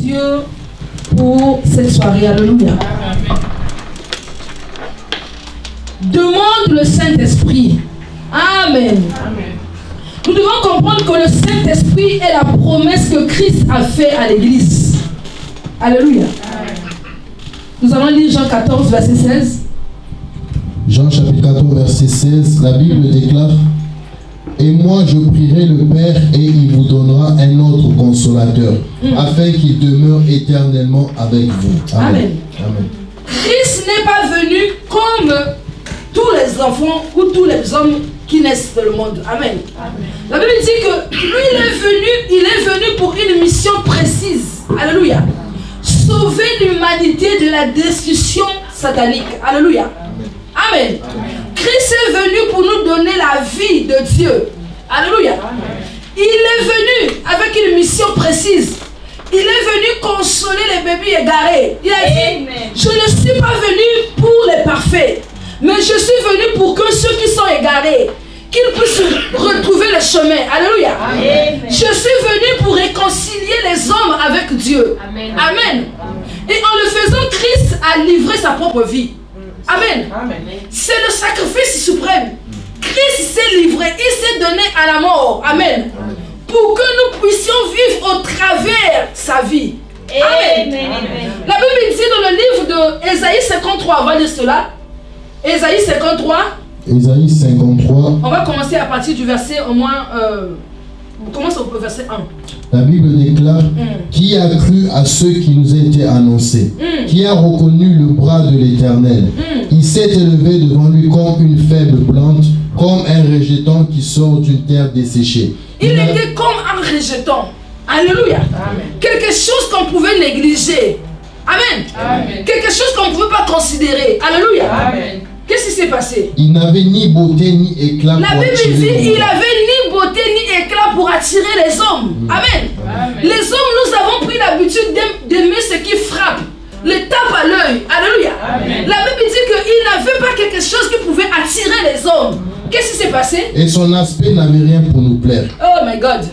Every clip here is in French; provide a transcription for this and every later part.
Dieu pour cette soirée. Alléluia. Demande le Saint-Esprit. Amen. Nous devons comprendre que le Saint-Esprit est la promesse que Christ a faite à l'Église. Alléluia. Nous allons lire Jean 14, verset 16. Jean chapitre 14, verset 16, la Bible déclare: et moi je prierai le Père et il vous donnera un autre consolateur, afin qu'il demeure éternellement avec vous. Amen. Amen. Christ n'est pas venu comme tous les enfants ou tous les hommes qui naissent dans le monde. Amen. Amen. La Bible dit que lui il est venu pour une mission précise. Alléluia. Sauver l'humanité de la destruction satanique. Alléluia. Amen. Amen. Christ est venu pour nous donner la vie de Dieu. Alléluia. Amen. Il est venu avec une mission précise. Il est venu consoler les bébés égarés. Il a dit: je ne suis pas venu pour les parfaits, mais je suis venu pour que ceux qui sont égarés, qu'ils puissent retrouver le chemin. Alléluia. Amen. Je suis venu pour réconcilier les hommes avec Dieu. Amen. Amen. Et en le faisant, Christ a livré sa propre vie. Amen. Amen. C'est le sacrifice suprême. Christ s'est livré, il s'est donné à la mort. Amen. Amen. Pour que nous puissions vivre au travers sa vie. Amen. Amen. La Bible dit dans le livre de Ésaïe 53, on va lire cela. Ésaïe 53. Ésaïe 53. On va commencer à partir du verset au moins... on commence au verset 1. La Bible déclare: qui a cru à ce qui nous a été annoncé, qui a reconnu le bras de l'Éternel. Il s'est élevé devant lui comme une faible plante, comme un rejeton qui sort d'une terre desséchée. Il était comme un rejeton. Alléluia. Amen. Quelque chose qu'on pouvait négliger. Amen. Amen. Quelque chose qu'on ne pouvait pas considérer. Alléluia. Amen. Qu'est-ce qui s'est passé? Il n'avait ni beauté ni éclat. La Bible dit il n'avait ni beauté ni éclat pour attirer les hommes. Amen. Amen. Les hommes, nous avons pris l'habitude d'aimer ce qui frappe, les tape à l'œil. Alléluia. Amen. La Bible dit qu'il n'avait pas quelque chose qui pouvait attirer les hommes. Qu'est-ce qui s'est passé? Et son aspect n'avait rien pour nous plaire. Oh my God.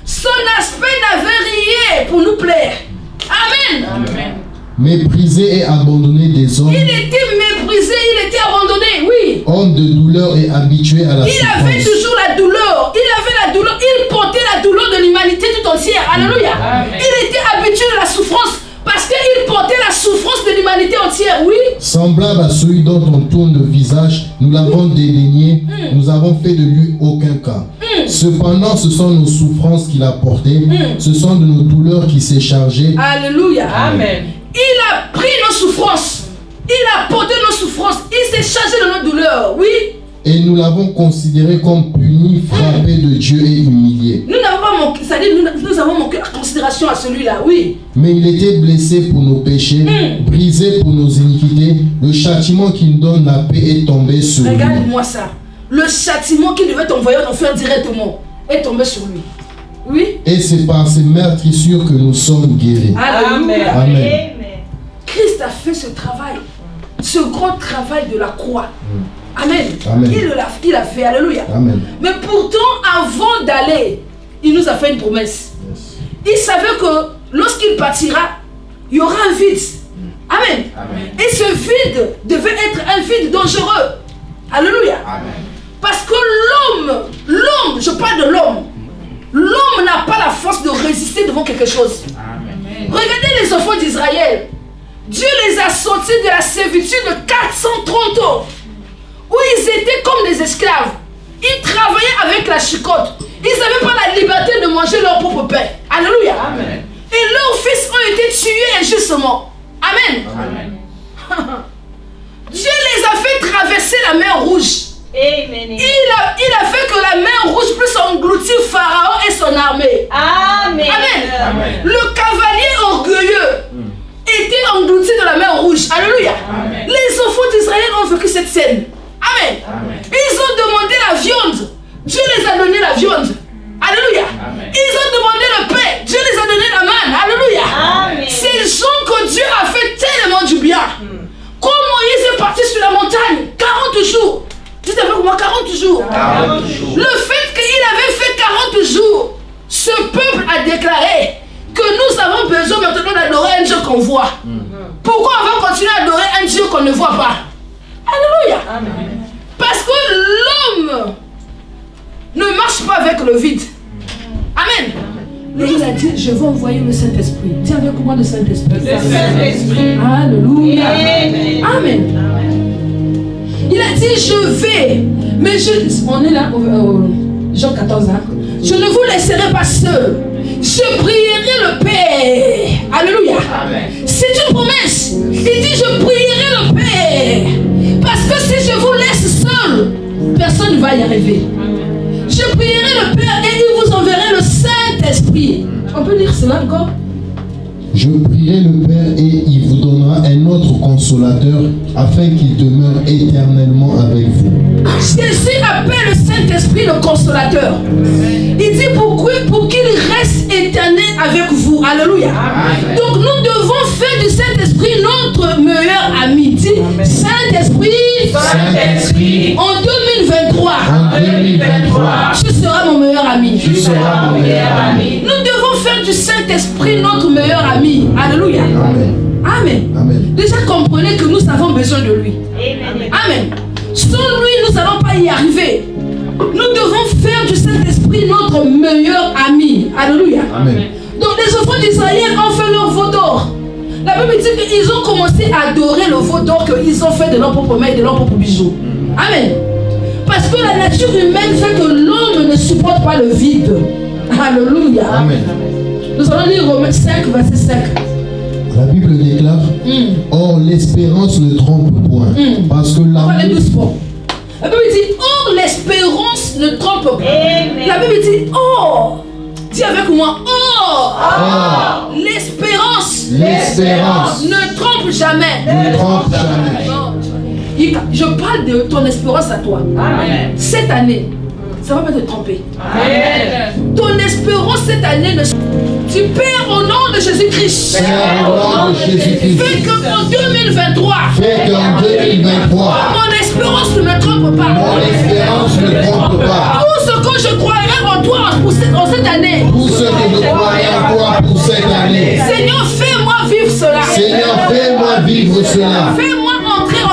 Son aspect n'avait rien pour nous plaire. Amen. Amen. Méprisé et abandonné des hommes. Il était méprisé, il était abandonné, oui. Homme de douleur et habitué à la souffrance. Il avait toujours la douleur. Il avait la douleur. Il portait la douleur de l'humanité tout entière. Alléluia. Amen. Il était habitué à la souffrance parce qu'il portait la souffrance de l'humanité entière, oui. Semblable à celui dont on tourne le visage, nous l'avons dédaigné. Nous avons fait de lui aucun cas. Cependant, ce sont nos souffrances qu'il a portées. Ce sont de nos douleurs qu'il s'est chargé. Alléluia. Amen. Il a pris nos souffrances. Il a porté nos souffrances. Il s'est chargé de nos douleurs. Oui. Et nous l'avons considéré comme puni, frappé de Dieu et humilié. Nous n'avons pas manqué, c'est-à-dire nous avons manqué la considération à celui-là, oui. Mais il était blessé pour nos péchés, brisé pour nos iniquités. Le châtiment qui nous donne la paix est tombé sur lui. Regarde-moi ça. Le châtiment qui devait t'envoyer en enfer directement est tombé sur lui. Oui. Et c'est par ces meurtrissures que nous sommes guéris. Amen. Amen. Christ a fait ce travail, ce grand travail de la croix. Amen. Amen. Il a fait, alléluia. Amen. Mais pourtant, avant d'aller, il nous a fait une promesse. Yes. Il savait que lorsqu'il partira, il y aura un vide. Amen. Amen. Et ce vide devait être un vide dangereux. Alléluia. Amen. Parce que l'homme, je parle de l'homme n'a pas la force de résister devant quelque chose. Amen. Regardez les enfants d'Israël. Dieu les a sortis de la servitude de 430 ans, où ils étaient comme des esclaves. Ils travaillaient avec la chicotte. Ils n'avaient pas la liberté de manger leur propre pain. Alléluia. Amen. Et leurs fils ont été tués injustement. Amen. Amen. Dieu les a fait traverser la mer Rouge. Amen. Il a fait que la mer Rouge puisse engloutir Pharaon et son armée. Amen. Amen. Amen. Le cavalier orgueilleux était englouti dans la mer Rouge. Alléluia. Amen. Les enfants d'Israël ont vécu cette scène. Amen. Amen. Ils ont demandé la viande. Dieu les a donné la viande. Alléluia. Amen. Ils ont demandé le pain. Dieu les a donné la manne. Alléluia. Amen. Ces gens que Dieu a fait tellement du bien. Quand Moïse est parti sur la montagne, 40 jours. Dites avec moi, 40 jours. 40 jours. Le fait qu'il avait fait 40 jours, ce peuple a déclaré que nous avons besoin maintenant qu'on voit? Pourquoi on va continuer à adorer un Dieu qu'on ne voit pas? Alléluia. Parce que l'homme ne marche pas avec le vide. Amen. Mais il a dit, je vais envoyer le Saint-Esprit. Tiens avec moi le Saint-Esprit. Alléluia. Amen. Il a dit, je vais. Mais on est là, Jean 14, hein? Je ne vous laisserai pas seul. Je prierai le Père. Alléluia. C'est une promesse. Il dit, je prierai le Père. Parce que si je vous laisse seul, personne ne va y arriver. Je prierai le Père et il vous enverra le Saint-Esprit. On peut lire cela encore? Je prierai le Père et il vous donnera un autre consolateur afin qu'il demeure éternellement avec vous. Jésus appelle le Saint-Esprit le consolateur. Il dit pour qu'il reste éternel avec vous. Alléluia. Donc nous devons faire du Saint-Esprit notre meilleur ami. Dit Saint-Esprit, en 2023, tu seras mon meilleur ami. Nous devons faire du Saint-Esprit notre meilleur ami. Alléluia. Amen. Déjà comprenez que nous avons besoin de lui. Amen. Sans lui, nous n'allons pas y arriver. Nous devons faire du Saint-Esprit notre meilleur ami. Alléluia. Donc les enfants d'Israël ont fait leur veau d'or. La Bible dit qu'ils ont commencé à adorer le veau d'or qu'ils ont fait de leur propre main et de leur propre bijoux. Amen. Parce que la nature humaine fait que l'homme ne supporte pas le vide. Alléluia. Amen. Nous allons lire Romains 5, verset 5. La Bible déclare, or l'espérance ne trompe point, parce que l'amour... La Bible dit, or l'espérance ne trompe pas. La Bible dit, or, dis avec moi, or, l'espérance ne trompe jamais. Je parle de ton espérance à toi. Amen. Cette année, ça ne va pas te tromper. Amen. Ton espérance cette année, tu perds au nom de Jésus-Christ. Fais qu'en 2023, mon espérance ne me trompe pas. Tout ce que je croirais en toi en cette année. Seigneur, fais-moi vivre cela. Fais-moi entrer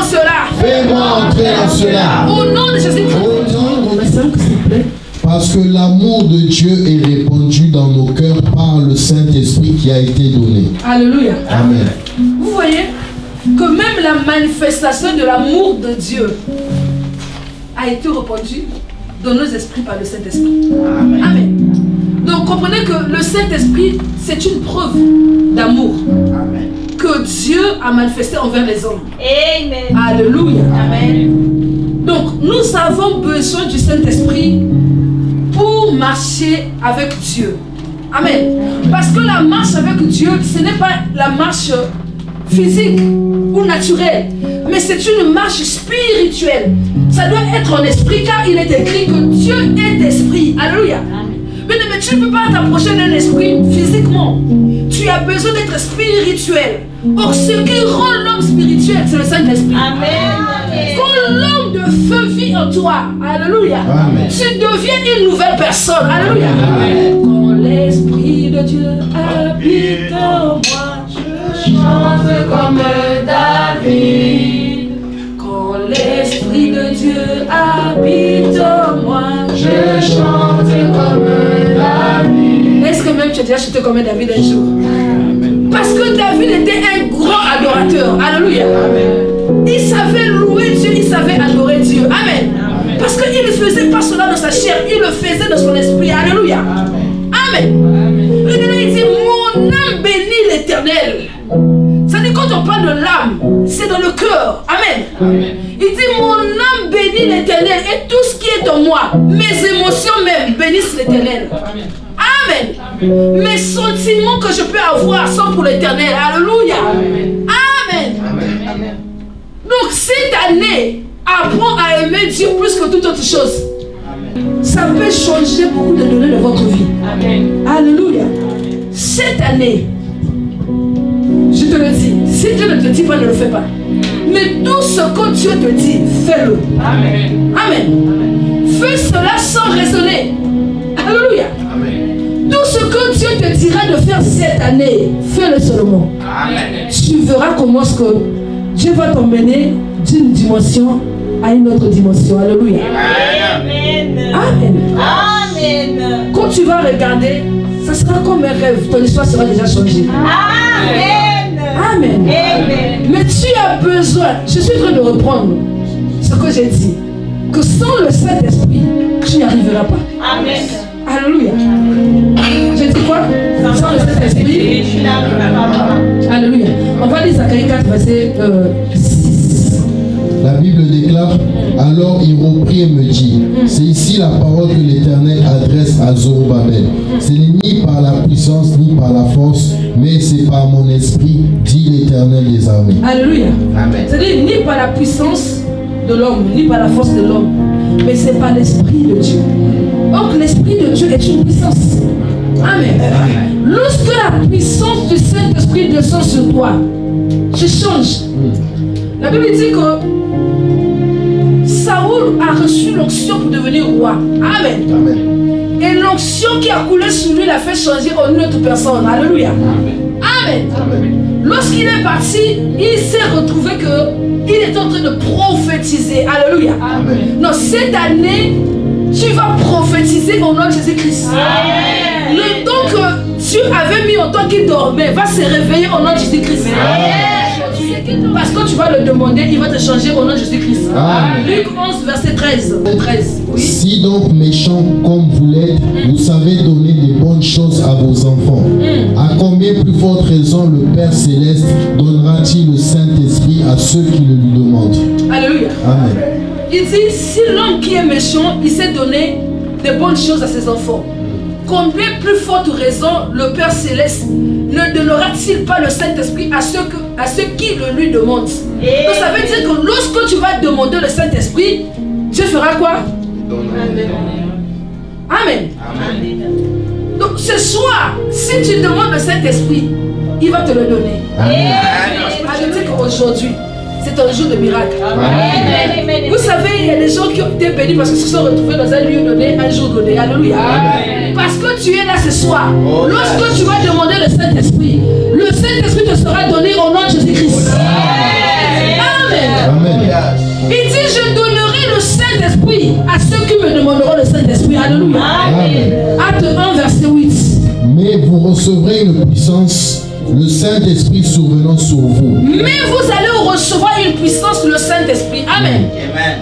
en cela. Au nom de Jésus-Christ. Parce que l'amour de Dieu est répandu dans nos cœurs par le Saint-Esprit qui a été donné. Alléluia. Amen. Vous voyez que même la manifestation de l'amour de Dieu a été répandue dans nos esprits par le Saint-Esprit. Amen. Amen. Donc comprenez que le Saint-Esprit, c'est une preuve d'amour que Dieu a manifesté envers les hommes. Amen. Alléluia. Amen. Donc nous avons besoin du Saint-Esprit pour marcher avec Dieu. Amen. Parce que la marche avec Dieu, ce n'est pas la marche physique ou naturelle, mais c'est une marche spirituelle. Ça doit être en esprit, car il est écrit que Dieu est esprit. Alléluia. Mais tu ne peux pas t'approcher d'un esprit physiquement. Tu as besoin d'être spirituel. Or, ce qui rend l'homme spirituel, c'est le Saint-Esprit. Amen. Quand l'homme de feu vit en toi, alléluia, amen, tu deviens une nouvelle personne. Alléluia. Amen. Quand l'Esprit de Dieu habite en moi, je chante comme David. Quand l'Esprit de Dieu habite en moi, je chante comme David. Est-ce que même tu as déjà chanté comme David un jour? Amen. Parce que David était un grand adorateur. Alléluia. Amen. Il savait louer Dieu, il savait adorer Dieu. Amen. Amen. Parce qu'il ne faisait pas cela dans sa chair, il le faisait dans son esprit. Alléluia. Amen. Amen. Regardez, il dit, mon âme bénit l'Éternel. Ça dit, quand on parle de l'âme, c'est dans le cœur. Amen. Amen. Il dit, mon âme bénit l'Éternel et tout ce qui est en moi, mes émotions même bénissent l'Éternel. Amen. Amen. Amen. Mes sentiments que je peux avoir sont pour l'Éternel. Alléluia. Amen. Amen. Amen. Amen. Donc cette année, apprends à aimer Dieu plus que toute autre chose. Amen. Ça peut changer beaucoup de données de votre vie. Amen. Alléluia. Amen. Cette année, je te le dis, si Dieu ne te dit pas, ne le fais pas. Mais tout ce que Dieu te dit, fais-le. Amen. Amen. Amen. Fais cela sans raisonner. Alléluia. Amen. Tout ce que Dieu te dira de faire cette année, fais-le seulement. Amen. Tu verras comment est-ce que Dieu va t'emmener d'une dimension à une autre dimension. Alléluia. Amen. Amen. Amen. Quand tu vas regarder, ça sera comme un rêve. Ton histoire sera déjà changée. Amen. Amen. Amen. Mais tu as besoin, je suis en train de reprendre ce que j'ai dit, que sans le Saint-Esprit, tu n'y arriveras pas. Amen. Alléluia. J'ai dit quoi? Sans le Saint-Esprit. Alléluia. On va lire Zacharie 4, verset 6. La Bible déclare, alors il reprit et me dit, c'est ici la parole que l'Éternel adresse à Zorobabel. Ce n'est ni par la puissance ni par la force, mais c'est par mon esprit, dit l'Éternel des armées. Alléluia. Amen. C'est-à-dire ni par la puissance de l'homme, ni par la force de l'homme, mais c'est par l'Esprit de Dieu. Donc l'Esprit de Dieu est une puissance. Amen. Lorsque la puissance du Saint-Esprit descend sur toi, tu changes. La Bible dit que Saoul a reçu l'onction pour devenir roi. Amen. Amen. Et l'onction qui a coulé sur lui l'a fait changer en une autre personne. Alléluia. Amen. Amen. Lorsqu'il est parti, il s'est retrouvé qu'il est en train de prophétiser. Alléluia. Amen. Non, cette année, tu vas prophétiser au nom de Jésus-Christ. Le don que Dieu avait mis en toi qui dormait va se réveiller au nom de Jésus-Christ. Parce que tu vas le demander, il va te changer au nom de Jésus-Christ. Luc 11, verset 13. Oui. Si donc méchants comme vous l'êtes, vous savez donner des bonnes choses à vos enfants, à combien plus forte raison le Père Céleste donnera-t-il le Saint-Esprit à ceux qui le lui demandent? Alléluia. Amen. Il dit, si l'homme qui est méchant, il sait donner des bonnes choses à ses enfants, combien plus forte raison le Père Céleste ne donnera-t-il pas le Saint-Esprit à ceux qui le lui demandent? Donc ça veut dire que lorsque tu vas demander le Saint-Esprit, Dieu fera quoi? Amen. Donc ce soir, si tu demandes le Saint-Esprit, il va te le donner. Je dis qu'aujourd'hui, c'est un jour de miracle. Amen. Vous savez, il y a des gens qui ont été bénis parce qu'ils se sont retrouvés dans un lieu donné, un jour donné. Alléluia. Parce que tu es là ce soir. Lorsque tu vas demander le Saint-Esprit, le Saint-Esprit te sera donné au nom de Jésus-Christ. Amen. Amen. Il dit, je donnerai le Saint-Esprit à ceux qui me demanderont le Saint-Esprit. Alléluia. Amen. Acte 1, verset 8. Mais vous recevrez une puissance, le Saint-Esprit survenant sur vous. Mais vous allez recevoir une puissance, le Saint-Esprit. Amen.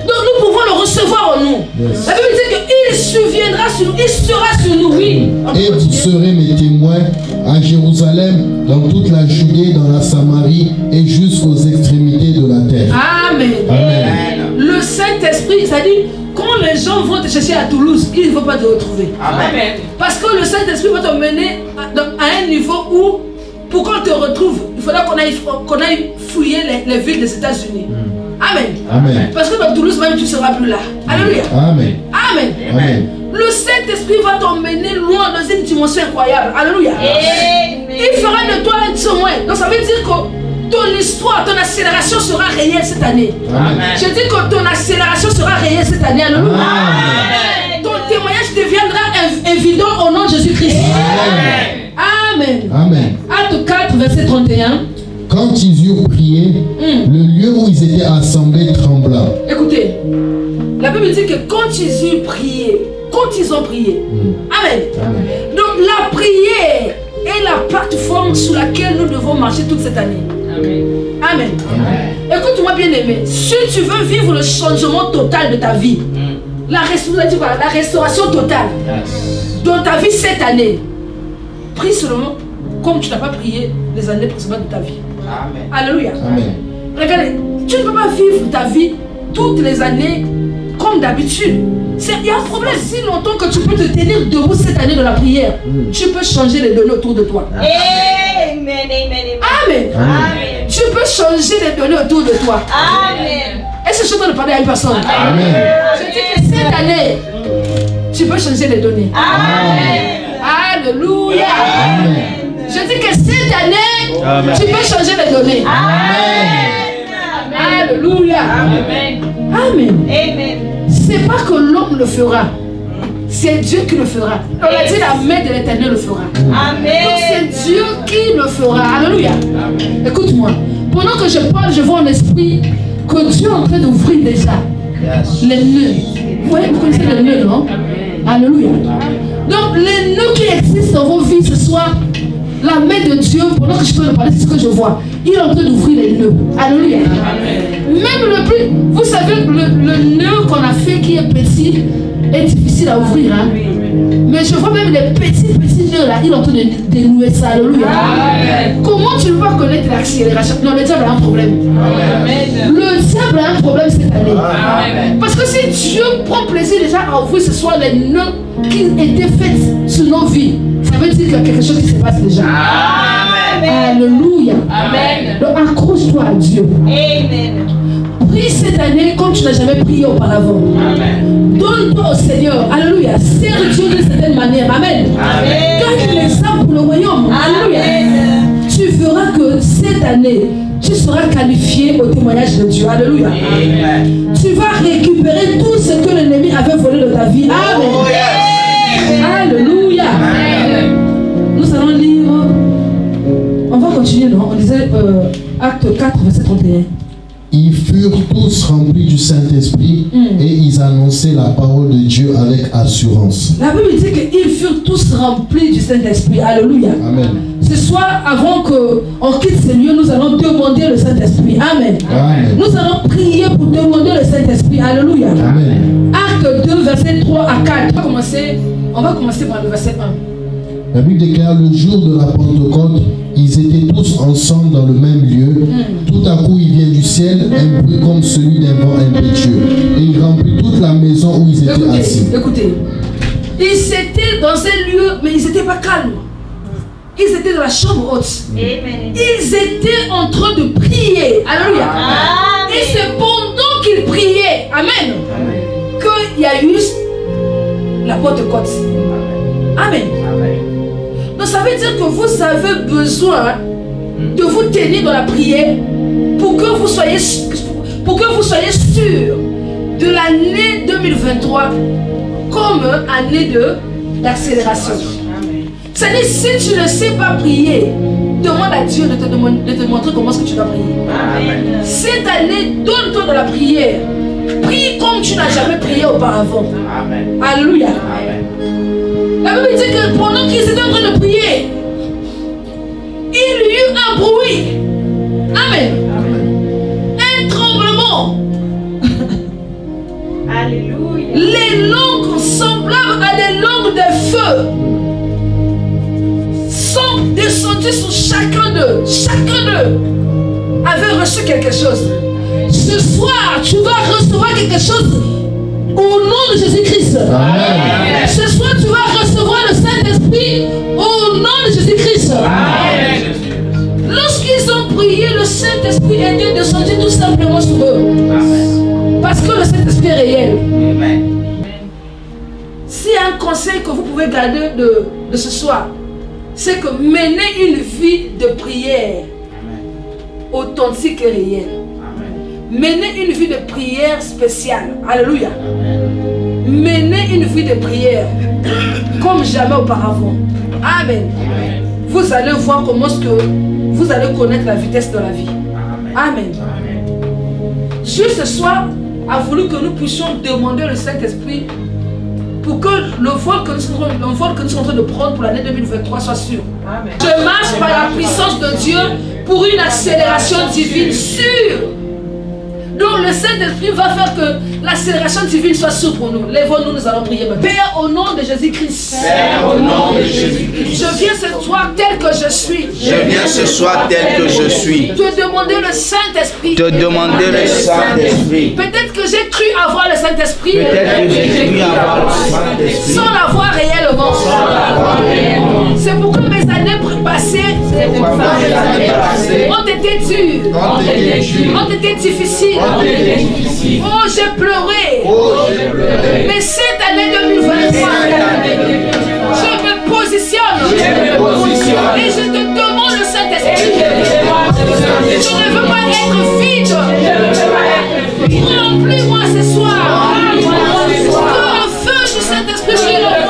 Donc nous pouvons le recevoir en nous. Yes. La Bible dit qu'il surviendra sur nous, il sera sur nous, oui. Et vous serez mes témoins à Jérusalem, dans toute la Judée, dans la Samarie et jusqu'aux extrémités de la terre. Amen. Amen. Le Saint-Esprit, c'est-à-dire, quand les gens vont te chercher à Toulouse, ils ne vont pas te retrouver. Amen. Parce que le Saint-Esprit va te mener à un niveau où, pour qu'on te retrouve, il faudra qu'on aille fouiller les villes des États-Unis. Amen. Amen. Parce que dans Toulouse même, tu ne seras plus là. Alléluia. Amen. Amen. Amen. Le Saint-Esprit va t'emmener loin dans une dimension incroyable. Alléluia. Il fera de toi un témoin. Donc ça veut dire que ton histoire, ton accélération sera réelle cette année. Amen. Je dis que ton accélération sera réelle cette année. Alléluia. Amen. Ton témoignage deviendra évident au nom de Jésus-Christ. Amen. Amen. Acte 4, verset 31. Quand ils eurent prié, le lieu où ils étaient assemblés trembla. Écoutez, la Bible dit que quand ils eurent prié, Amen. Amen. Donc la prière est la plateforme sur laquelle nous devons marcher toute cette année. Amen. Écoute-moi bien aimé, si tu veux vivre le changement total de ta vie, la restauration totale dans ta vie cette année, prie seulement comme tu n'as pas prié les années précédentes de ta vie. Amen. Alléluia. Amen. Regardez, tu ne peux pas vivre ta vie toutes les années comme d'habitude. Il y a un problème. Si longtemps que tu peux te tenir debout cette année de la prière, tu peux changer les données autour de toi. Amen. Amen. Amen. Tu peux changer les données autour de toi. Amen. Est-ce que je suis en train de parler à une personne? Amen. Je dis que cette année, tu peux changer les données. Amen. Alléluia. Amen. Je dis que cette année, tu peux changer les données. Alléluia. Amen. Amen. Amen. C'est pas que l'homme le fera, c'est Dieu qui le fera. On a dit la main de l'Éternel le fera. Amen. Donc c'est Dieu qui le fera. Alléluia. Écoute-moi. Pendant que je parle, je vois en esprit que Dieu est en train d'ouvrir déjà les nœuds. Vous voyez, vous connaissez les nœuds, non? Alléluia. Donc les nœuds qui existent dans vos vies ce soir, la main de Dieu, pendant que je peux le parler, c'est ce que je vois. Il est en train d'ouvrir les nœuds. Alléluia. Même le plus, vous savez, le nœud qu'on a fait qui est petit est difficile à ouvrir. Hein? Mais je vois même les petits nœuds là, il est en train de dénouer ça. Alléluia. Comment tu ne peux pas connaître l'accélération? Non, le diable a un problème. Le diable a un problème cette année. Parce que si Dieu prend plaisir déjà à ouvrir ce soir les nœuds qui étaient faits sur nos vies, ça veut dire qu'il y a quelque chose qui se passe déjà. Alléluia. Amen. Donc accroche-toi à Dieu. Amen. Prie cette année comme tu n'as jamais prié auparavant. Amen. Donne-toi au Seigneur. Alléluia. Sers Dieu d'une certaine manière. Amen. Amen. Garde les âmes pour le royaume. Alléluia. Tu verras que cette année, tu seras qualifié au témoignage de Dieu. Alléluia. Amen. Tu vas récupérer tout ce que l'ennemi avait volé de ta vie. Amen. Oh, yes. Alléluia. Amen. Nous allons lire. On va continuer, non? On disait Acte 4, verset 31. Ils furent tous remplis du Saint-Esprit et ils annonçaient la parole de Dieu avec assurance. La Bible dit qu'ils furent tous remplis du Saint-Esprit. Alléluia. Amen. Ce soir, avant qu'on quitte ce lieu, nous allons demander le Saint-Esprit. Amen. Amen. Nous allons prier pour demander le Saint-Esprit. Alléluia. Amen. Acte 2, verset 3 à 4. On va commencer par le verset 1. La Bible déclare le jour de la Pentecôte, ils étaient tous ensemble dans le même lieu. Tout à coup, il vient du ciel un bruit comme celui d'un vent impétueux. Et il remplit toute la maison où ils étaient assis. Écoutez. Ils étaient dans un lieu, mais ils n'étaient pas calmes. Ils étaient dans la chambre haute. Amen. Ils étaient en train de prier. Alléluia. Amen. Et c'est pendant qu'ils priaient, amen, qu'il y a eu la Pentecôte. Amen. Donc ça veut dire que vous avez besoin de vous tenir dans la prière pour que vous soyez sûr de l'année 2023 comme année d'accélération. C'est-à-dire, si tu ne sais pas prier, demande à Dieu de te montrer comment est-ce que tu dois prier. Amen. Cette année, donne-toi de la prière. Prie comme tu n'as jamais prié auparavant. Amen. Alléluia. Amen. La Bible dit que pendant qu'ils étaient en train de prier, il y eut un bruit. Amen. Un tremblement. Alléluia. Les langues semblables à des langues de feu sont descendues sur chacun d'eux. Chacun d'eux avait reçu quelque chose. Ce soir, tu vas recevoir quelque chose au nom de Jésus-Christ. Amen. Ce soir, tu vas recevoir le Saint-Esprit au nom de Jésus-Christ. Lorsqu'ils ont prié, le Saint-Esprit était descendu tout simplement sur eux. Parce que le Saint-Esprit est réel. S'il y a un conseil que vous pouvez garder de ce soir, c'est que menez une vie de prière authentique et réelle. Menez une vie de prière spéciale. Alléluia. Menez une vie de prière comme jamais auparavant. Amen. Vous allez voir comment est-ce que vous allez connaître la vitesse de la vie. Amen. Dieu ce soir a voulu que nous puissions demander le Saint-Esprit pour que le vol que nous sommes en train de prendre pour l'année 2023 soit sûr. Je marche par la puissance de Dieu pour une accélération divine sûre. Donc le Saint-Esprit va faire que l'accélération divine soit sûre pour nous. Lèvons-nous, nous allons prier. Père, au nom de Jésus-Christ. Père, au nom de Jésus-Christ. Je viens ce soir tel que je suis. Je viens ce soir tel que je suis. Te demander le Saint-Esprit. Te demander le Saint-Esprit. Peut-être que j'ai cru avoir le Saint-Esprit. Peut-être que j'ai cru avoir le Saint-Esprit. Sans l'avoir réellement. C'est pourquoi mes années passées ont été dures. Ont été difficiles. Oh, j'ai pleuré. Mais cette année 2023, je me positionne. Et je te demande le Saint-Esprit. Je ne veux pas être vide. Remplis-moi ce soir. Que le feu du Saint-Esprit brûle.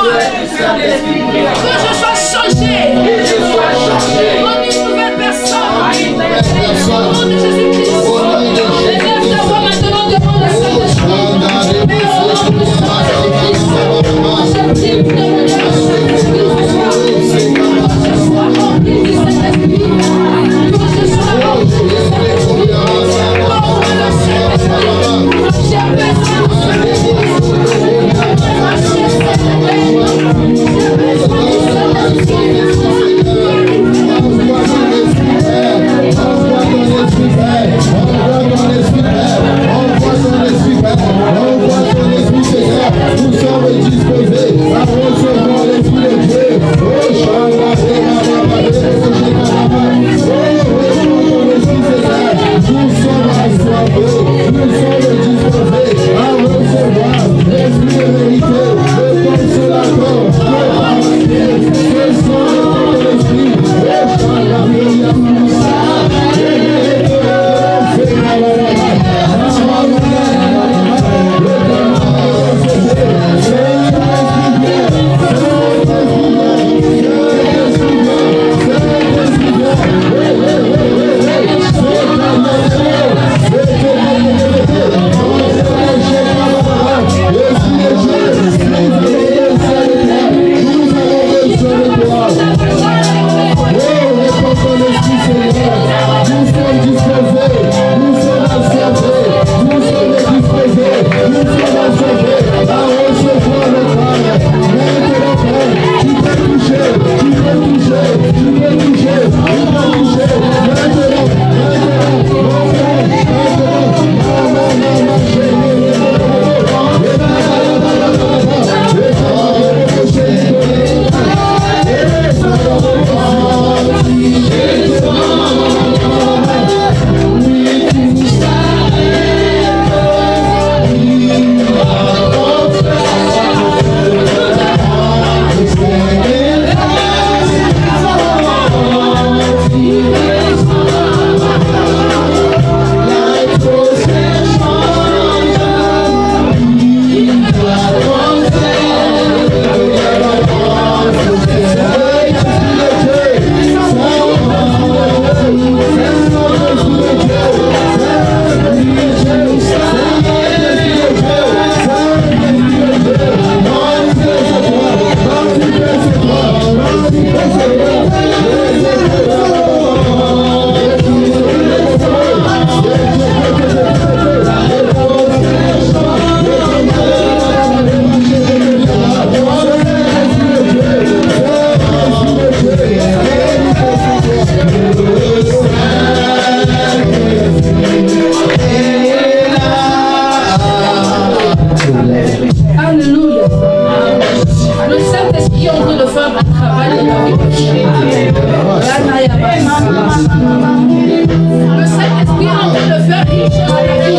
train de faire une chose dans la vie.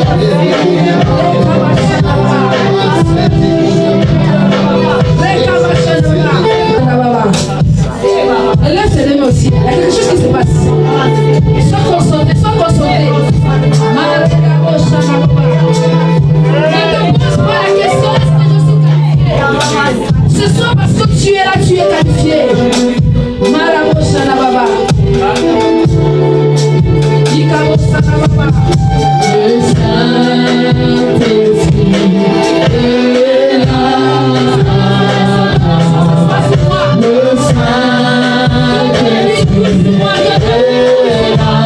Lève tes mains aussi. Il y a quelque chose qui se passe. Sois concentré, sois concentré. Ne te pose pas la question, est-ce que je suis qualifié? Ce soir, parce que tu es là, tu es qualifié. Maraboshanababa. Ikabosanababa. Le Saint-Esprit est là. Le Saint-Esprit est là.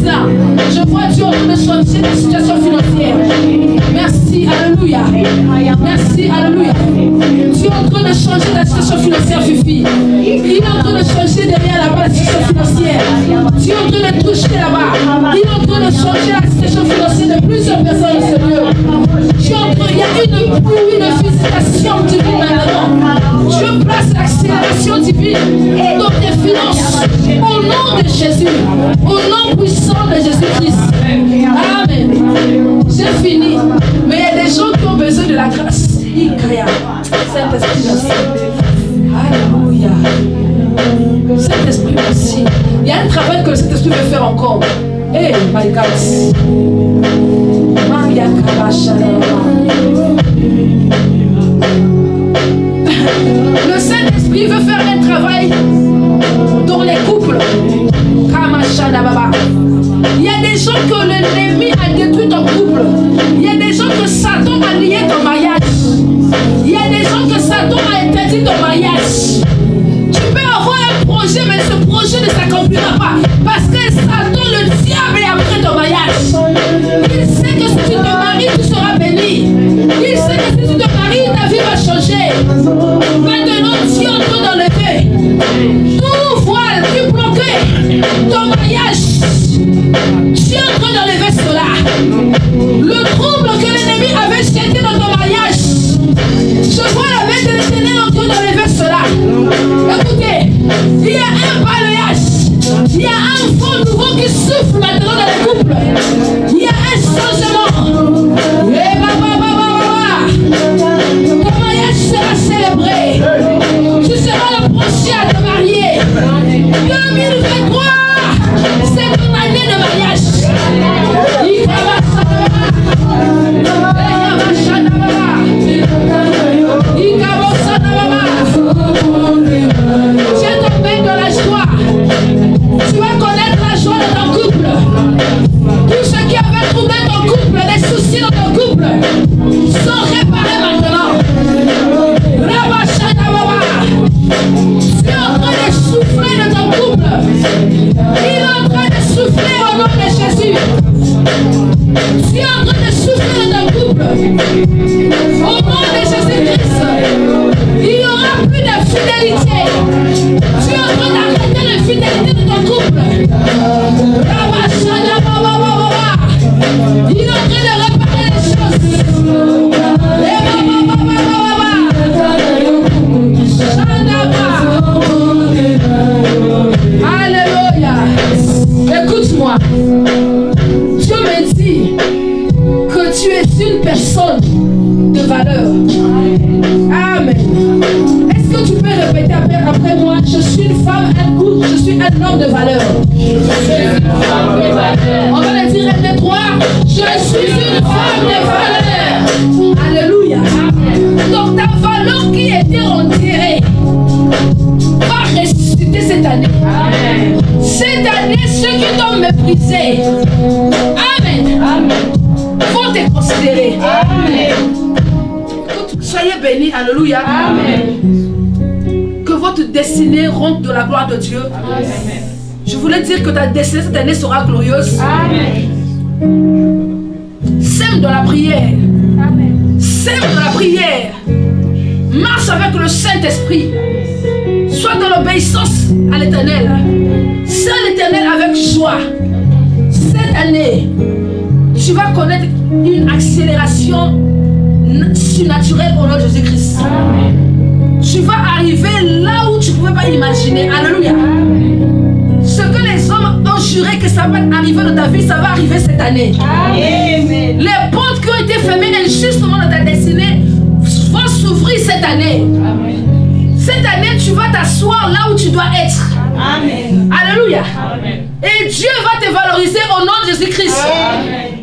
ça. Je vois Dieu en train de changer ta situation financière. Merci, alléluia. Merci, alléluia. Dieu est en train de changer ta situation financière, Fifi. Il est en train de changer derrière là-bas la situation financière. Dieu est en train de toucher là-bas. Il est en train de changer la situation financière de plusieurs personnes, Seigneur. Dieu est en train, il y a une pluie de visitation divine maintenant. Dieu place l'accélération divine dans tes finances. Au nom de Jésus. Au nom puissant de Jésus-Christ. Amen. J'ai fini. Mais il y a des gens qui ont besoin de la grâce. Saint-Esprit, merci. Alléluia. Saint-Esprit, merci. Il y a un travail que le Saint-Esprit veut faire encore. Hey, my God. Maria Le Saint-Esprit veut faire un travail dans les couples. Il y a des gens que l'ennemi a détruit ton couple. Il y a des gens que Satan a lié ton mariage. Il y a des gens que Satan a interdit ton mariage. Tu peux avoir un projet, mais ce projet ne s'accomplira pas. Parce que Satan, le diable, est après ton mariage. Il sait que si tu te maries, tu seras béni. Il sait que si tu te maries, ta vie va changer. Maintenant, Dieu est en train d'enlever tout voile qui bloquait ton mariage. Dieu est en train d'enlever cela. Le trouble que l'ennemi avait jeté dans ton mariage. Je vois la main de l'Éternel en train d'enlever cela. Écoutez, il y a un balayage. Il y a un vent nouveau qui souffle maintenant dans les couples. Il y a un changement. Et ton mariage sera célébré. Tu seras le prochain à te marier. 2023, c'est ton année de mariage. Tiens ton pain dans la joie. Tu vas connaître la joie de ton couple. Tout ce qui avait troublé ton couple, les soucis dans ton couple, sont réparés maintenant. Tu es en train de souffler de ton couple. Il est en train de souffler au nom de Jésus. Tu es en train de souffler de ton couple. Au nom de Jésus-Christ, il n'y aura plus de fidélité. Tu es en train d'arrêter l'infidélité de ton couple. Il est en train de réparer les choses. Alléluia. Écoute-moi. Dieu me dit que tu es une personne de valeur. Amen. Est-ce que tu peux répéter après moi? Je suis une femme, je suis un homme de valeur. On va le dire 1, 2, 3. Je suis une femme de valeur. Alléluia. Donc ta valeur qui était enterrée va ressusciter cette année. Cette année, ceux qui t'ont méprisé, amen, vont te considérer. Amen. Soyez bénis, alléluia. Amen. Que votre destinée rentre de la gloire de Dieu. Amen. Je voulais dire que ta destinée cette année sera glorieuse. Amen. Sème dans la prière. Amen. Sème dans la prière. Marche avec le Saint-Esprit. Sois dans l'obéissance à l'Éternel. Sers l'Éternel avec joie. Cette année, tu vas connaître une accélération surnaturelle au nom de Jésus-Christ. Tu vas arriver là où tu ne pouvais pas imaginer. Alléluia. Ce que les hommes ont juré que ça va arriver dans ta vie, ça va arriver cette année. Amen. Les portes qui ont été fermées injustement dans ta destinée vont s'ouvrir cette année. Amen. Cette année, tu vas t'asseoir là où tu dois être. Amen. Alléluia. Amen. Et Dieu va te valoriser au nom de Jésus-Christ. Amen.